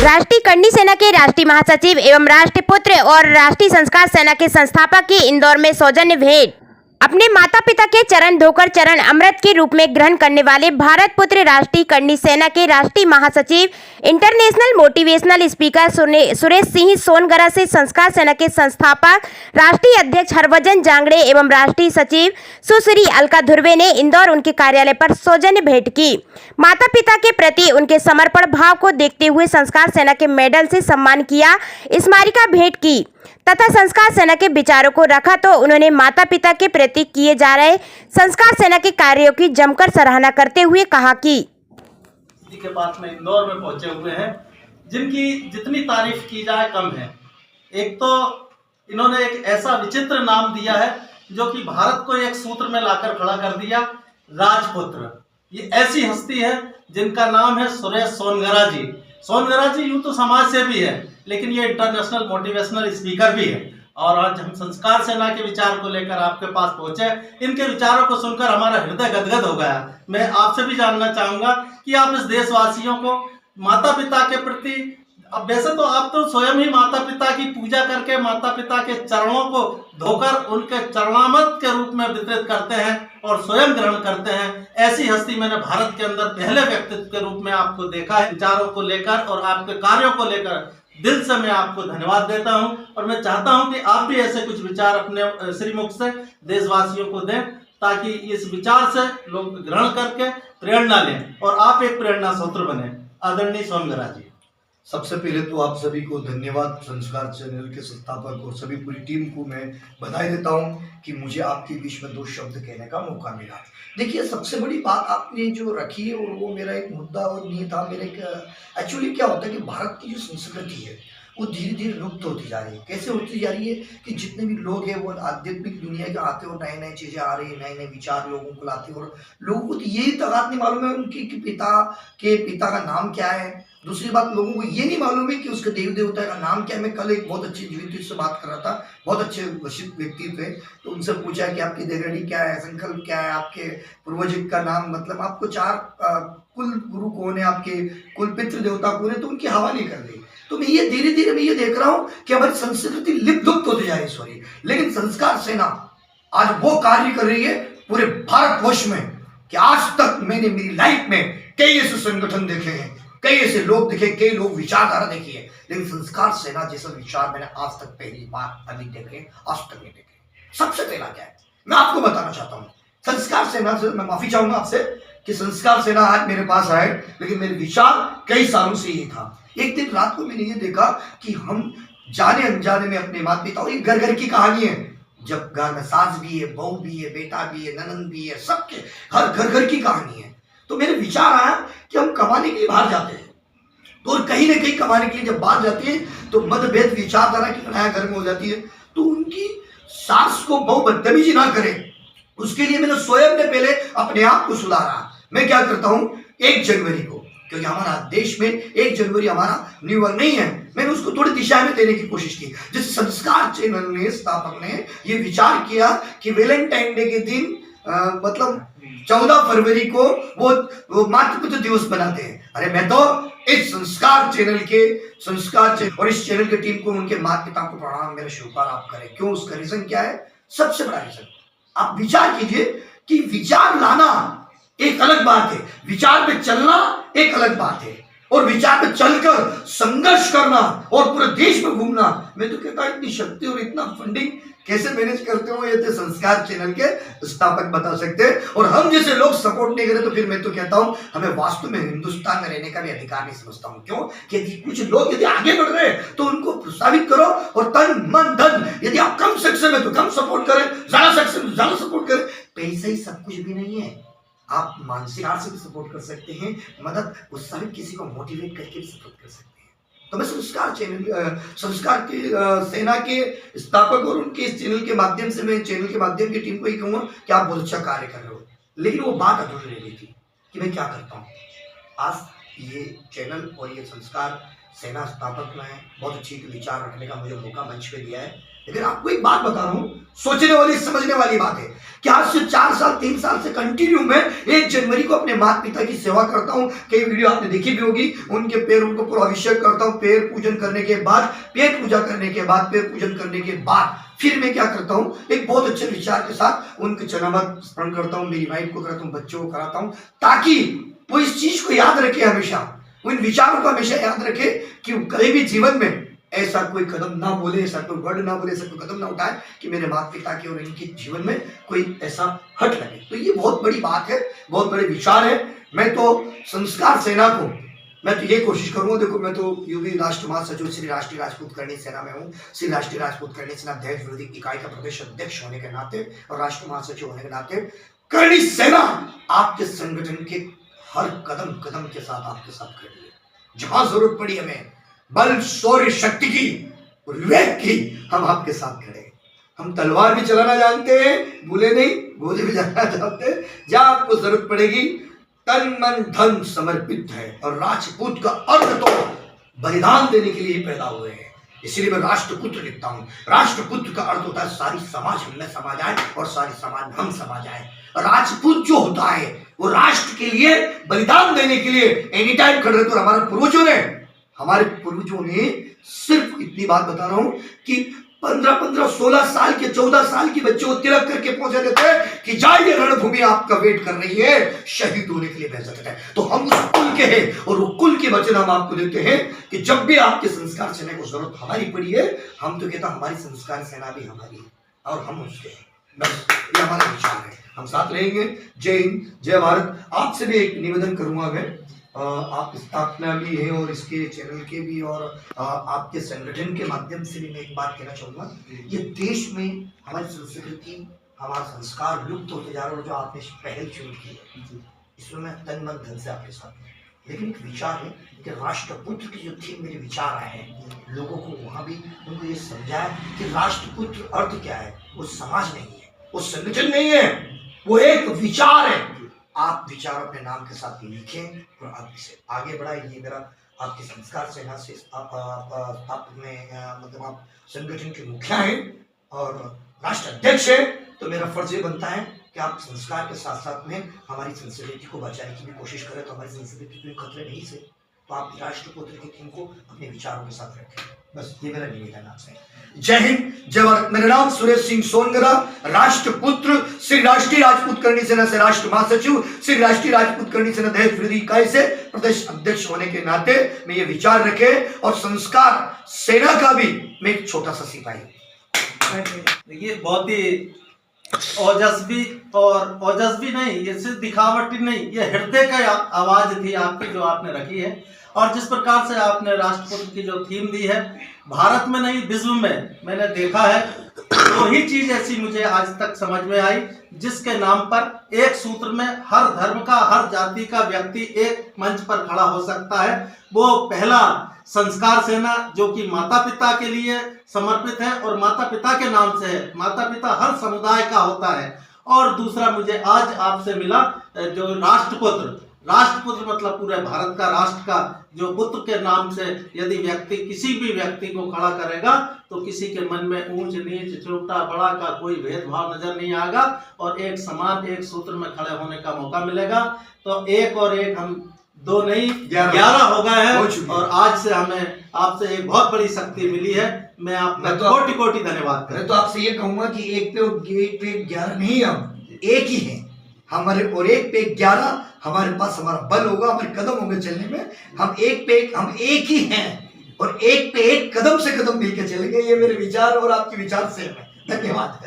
राष्ट्रीय करनी सेना के राष्ट्रीय महासचिव एवं राष्ट्रीय पुत्र और राष्ट्रीय संस्कार सेना के संस्थापक की इंदौर में सौजन्य भेंट। अपने माता पिता के चरण धोकर चरण अमृत के रूप में ग्रहण करने वाले भारत पुत्र राष्ट्रीय करनी सेना के राष्ट्रीय महासचिव international motivational speaker Suresh Singh Songara से संस्कार सेना के संस्थापक राष्ट्रीय अध्यक्ष हरभजन जांगड़े एवं राष्ट्रीय सचिव सुश्री अलका धुर्वे ने इंदौर उनके कार्यालय पर सौजन्य भेंट की। माता पिता के प्रति उनके समर्पण भाव को देखते हुए संस्कार सेना के मेडल से सम्मान किया, स्मारिका भेंट की तथा संस्कार सेना के विचारों को रखा तो उन्होंने माता पिता के प्रति किए जा रहे संस्कार सेना के कार्यों की जमकर सराहना करते हुए कहा कि जी के पास में इंदौर में पहुंचे हुए हैं, जिनकी जितनी तारीफ की जाए कम है। एक तो इन्होंने एक ऐसा विचित्र नाम दिया है जो कि भारत को एक सूत्र में लाकर खड़ा कर दिया, राजपुत्र। ये ऐसी हस्ती है जिनका नाम है सुरेश सोनगरा जी। सोनगरा जी यूं तो समाज सेवी है, लेकिन ये इंटरनेशनल मोटिवेशनल स्पीकर भी है। और आज हम संस्कार सेना के विचार को लेकर आपके पास पहुंचे। इनके विचारों को सुनकर हमारा हृदय गदगद हो गया। मैं आपसे भी जानना चाहूंगा कि आप इस देशवासियों को माता पिता के प्रति, अब वैसे तो आप तो स्वयं ही माता पिता की पूजा करके माता पिता के चरणों को धोकर उनके चरणामृत के रूप में वितरित करते हैं और स्वयं ग्रहण करते हैं। ऐसी हस्ती मैंने भारत के अंदर पहले व्यक्तित्व के रूप में आपको देखा है। विचारों को लेकर और आपके कार्यों को लेकर दिल से मैं आपको धन्यवाद देता हूं और मैं चाहता हूं कि आप भी ऐसे कुछ विचार अपने श्रीमुख से देशवासियों को दें, ताकि इस विचार से लोग ग्रहण करके प्रेरणा लें और आप एक प्रेरणा स्रोत बने। आदरणीय सोनगरा जी, सबसे पहले तो आप सभी को धन्यवाद। संस्कार चैनल के संस्थापक और सभी पूरी टीम को मैं बधाई देता हूं कि मुझे आपके बीच में 2 शब्द कहने का मौका मिला। देखिए, सबसे बड़ी बात आपने जो रखी है और वो मेरा एक मुद्दा और नहीं था। मेरे एक्चुअली क्या होता है कि भारत की जो संस्कृति है वो धीरे धीरे लुप्त होती जा रही है। कैसे होती जा रही है कि जितने भी लोग हैं वो आध्यात्मिक दुनिया के आते और नए नए चीज़ें आ रही है, नए नए विचार लोगों को लाते हैं और लोगों को तो यही तक नहीं मालूम है उनकी कि पिता का नाम क्या है। दूसरी बात, लोगों को ये नहीं मालूम है कि उसके देव देवता का नाम क्या है। मैं कल एक बहुत अच्छे व्यक्ति से बात कर रहा था, बहुत अच्छे वशिष्ठ व्यक्ति थे, तो उनसे पूछा कि आपकी देवड़ी क्या है, संकल्प क्या है, आपके पूर्वज का नाम, मतलब आपको 4 कुल गुरु कौन है, आपके कुल पितृ देवता कौन है, तो उनकी हवा नहीं कर रही। तो मैं ये धीरे धीरे मैं ये देख रहा हूँ कि हमारी संस्कृति लुप्त होती जा रही है, सॉरी। लेकिन संस्कार सेना आज वो कार्य कर रही है पूरे भारतवर्ष में कि आज तक मैंने मेरी लाइफ में कई ऐसे संगठन देखे हैं, कई ऐसे लोग देखे, कई लोग विचारधारा देखी है, लेकिन संस्कार सेना जैसा विचार मैंने आज तक पहली बार अभी देखे, आज तक नहीं देखे। सबसे पहला क्या है मैं आपको बताना चाहता हूँ। संस्कार सेना से मैं माफी चाहूंगा आपसे कि संस्कार सेना आज मेरे पास आए, लेकिन मेरे विचार कई सालों से ये था। एक दिन रात को मैंने ये देखा कि हम जाने अनजाने में अपने माता पिता, और ये घर घर की कहानी है, जब घर में सास भी है, बहू भी है, बेटा भी है, ननंद भी है, सबके हर घर की कहानी है। तो मेरे विचार आया कि हम कमाने के लिए बाहर जाते हैं, तो और कहीं ना कहीं कमाने के लिए जब बाहर जाती है तो मतभेद विचारधारा की लड़ाई घर में हो जाती है। तो उनकी सास को बहु बदतमीजी ना करे, उसके लिए मैंने स्वयं ने पहले अपने आप को सुधारा। मैं क्या करता हूँ, 1 जनवरी को, क्योंकि हमारा देश में 1 जनवरी हमारा न्यू ईयर नहीं है, मैंने उसको थोड़ी दिशा में देने की कोशिश की। जिस संस्कार चैनल ने स्थापक ने ये विचार किया कि वैलेंटाइन डे के दिन मतलब 14 फरवरी को वो मातृ पितृ दिवस बनाते हैं। अरे मैं तो इस संस्कार चैनल और इस चैनल की टीम को, उनके माता पिता को प्रणाम, मेरा शुक्र आप करें। क्यों? उसका रीजन क्या है? सबसे बड़ा रीजन आप विचार कीजिए कि विचार लाना एक अलग बात है, विचार पे चलना एक अलग बात है, और विचार पे चलकर संघर्ष करना और पूरे देश में घूमना। मैं तो कहता इतनी शक्ति और इतना फंडिंग कैसे मैनेज करते हो, ये तो संस्कार चैनल के स्थापक बता सकते हैं। और हम जैसे लोग सपोर्ट नहीं करें तो फिर मैं तो कहता हूं हमें वास्तव में हिंदुस्तान में रहने का भी अधिकार नहीं समझता हूं। क्यों? कि कुछ लोग यदि आगे बढ़ रहे हैं तो उनको प्रोत्साहित करो, और तन मन धन, यदि आप कम सक्षम है तो कम सपोर्ट करें, ज्यादा सक्षम ज्यादा सपोर्ट करें। पैसा ही सब कुछ भी नहीं है, आप मानसिक से भी सपोर्ट कर सकते हैं, मदद उत्साहित किसी को मोटिवेट करके भी सपोर्ट कर सकते हैं। तो मैं संस्कार की सेना के स्थापक और उनके इस चैनल के माध्यम से, मैं चैनल के माध्यम की टीम को ही कहूँगा कि आप बहुत अच्छा कार्य कर रहे हो। लेकिन वो बात अधूरी रह गई थी कि मैं क्या करता हूँ। आज ये चैनल और ये संस्कार सेना स्थापक में बहुत अच्छी विचार रखने का मुझे मौका मंच पे दिया है। लेकिन आपको एक बात बता रहा हूँ, सोचने वाली समझने वाली बात है कि आज से 4 साल 3 साल से कंटिन्यू मैं 1 जनवरी को अपने माता पिता की सेवा करता हूँ। कई वीडियो आपने देखी भी होगी, उनके पैर उनको पूरा अभिषेक करता हूँ। पैर पूजन करने के बाद, पेट पूजा करने के बाद, पैर पूजन करने के बाद फिर मैं क्या करता हूँ, एक बहुत अच्छे विचार के साथ उनके चरणामृत स्मरण करता हूँ, मेरी वाइफ को कराता हूँ, बच्चों को कराता हूँ, ताकि वो इस चीज को याद रखे, हमेशा उन विचारों को हमेशा याद रखे कि वो कभी भी जीवन में ऐसा कोई कदम ना बोले, ऐसा कोई वर्ड ना बोले, ऐसा कोई कदम ना उठाए कि मेरे माता पिता के और इनके जीवन में कोई ऐसा हट लगे। तो ये बहुत बड़ी बात है, बहुत बड़े विचार है। मैं तो संस्कार सेना को मैं तो ये कोशिश करूंगा, देखो मैं तो यूपी राष्ट्र महासचिव श्री राष्ट्रीय राजपूत करणी सेना में हूँ। श्री राष्ट्रीय राजपूत करणी सेना देश विरोधी इकाई का प्रदेश अध्यक्ष होने के नाते और राष्ट्र महासचिव होने के नाते करणी सेना आपके संगठन के हर कदम कदम के साथ आपके साथ खड़ी है। जहां जरूरत पड़ी हमें बल, शौर्य, शक्ति की, विवेक की, हम आपके साथ खड़े हैं। हम तलवार भी चलाना जानते हैं, भूले नहीं, गोली भी चलाना जानते हैं। जहां आपको जरूरत पड़ेगी तन मन धन समर्पित है। और राजपूत का अर्थ तो बलिदान देने के लिए पैदा हुए हैं, इसलिए मैं राष्ट्रपुत्र लिखता हूँ। राष्ट्रपुत्र का अर्थ होता है सारी समाज हमने समा जाए और सारी समाज हम समा जाए। राजपूत जो होता है वो राष्ट्र के लिए बलिदान देने के लिए एनी टाइम खड़े रहते। और हमारे पूर्वजों ने सिर्फ इतनी बात बता रहा हूं कि 15-15, 16 साल के, 14 साल के बच्चे को तिलक करके पहुंचा देते हैं कि जाइए रणभूमि आपका वेट कर रही है, शहीद होने के लिए भेज देते हैं। तो हम उस कुल के हैं और वो कुल के वचन हम आपको देते हैं कि जब भी आपके संस्कार सेना को जरूरत हमारी पड़ी है, हम तो कहता हमारी संस्कार सेना भी हमारी है और हम उसके हैं। बस ये हमारा विचार है, हम साथ रहेंगे। जय हिंद, जय भारत। आपसे भी एक निवेदन करूंगा मैं, आप स्थापना भी है और इसके चैनल के भी और आपके संगठन के माध्यम से भी मैं एक बात कहना चाहूँगा, ये देश में हमारी संस्कृति, हमारा संस्कार लुप्त होते जा रहा है। और जो आपने पहल शुरू की है इसमें मैं तन मन धन से आपके साथ हूँ। लेकिन एक विचार है कि राष्ट्रपुत्र की जो थीम मेरे विचार आए हैं, लोगों को वहाँ भी उनको ये समझाया कि राष्ट्रपुत्र अर्थ क्या है। वो समाज नहीं है, वो संगठन नहीं है, वो एक विचार है। आप विचार अपने नाम के साथ लिखें और आप इसे आगे बढ़ाएं। ये मेरा आपके संस्कार सेना से आप मतलब आप संगठन के मुखिया हैं और राष्ट्र अध्यक्ष हैं, तो मेरा फर्ज ये बनता है कि आप संस्कार के साथ साथ में हमारी संस्कृति को बचाने की भी कोशिश करें। तो हमारी संस्कृति कोई खतरे नहीं से, तो आप राष्ट्रपुत्र की थीम को अपने विचारों के साथ रखें। बस ये मेरा निवेदन आपसे। जय हिंद, जय भारत। मेरा नाम सुरेश सिंह सोनगरा, राष्ट्रपुत्र, श्री राष्ट्रीय राजपूत करणी सेना से राष्ट्र महासचिव, श्री राष्ट्रीय राजपूत करणी सेना देश विरोधी इकाई से प्रदेश अध्यक्ष होने के नाते मैं ये विचार रखे और संस्कार सेना का भी मैं एक छोटा सा सिपाही। देखिए बहुत ही ओजस्वी नहीं, ये सिर्फ दिखावटी नहीं, ये हृदय का आवाज थी आपकी जो आपने रखी है। और जिस प्रकार से आपने राष्ट्रपुत्र की जो थीम दी है, भारत में नहीं विश्व में मैंने देखा है, दो ही चीज ऐसी मुझे आज तक समझ में आई जिसके नाम पर एक सूत्र में हर धर्म का, हर जाति का व्यक्ति एक मंच पर खड़ा हो सकता है। वो पहला संस्कार सेना जो कि माता पिता के लिए समर्पित है और माता पिता के नाम से है, माता पिता हर समुदाय का होता है। और दूसरा मुझे आज आपसे मिला जो राष्ट्रपुत्र मतलब पूरे भारत का, राष्ट्र का, जो पुत्र के नाम से यदि व्यक्ति किसी भी व्यक्ति को खड़ा करेगा तो किसी के मन में ऊंच नीच, छोटा बड़ा का कोई भेदभाव नजर नहीं आएगा और एक समान एक सूत्र में खड़े होने का मौका मिलेगा। तो एक और एक हम 2 नहीं 11 हो गए हैं और आज से हमें आपसे एक बहुत बड़ी शक्ति मिली है। मैं आपका कोटि कोटि धन्यवाद मैं तो आपसे ये कहूंगा कि एक पे 11 नहीं, हम एक ही हैं हमारे, और एक पे 11 हमारे पास हमारा बल होगा, हमारे कदम होंगे चलने में। हम एक ही हैं और एक पे एक कदम से कदम मिलकर चलेंगे। ये मेरे विचार और आपके विचार से है। धन्यवाद।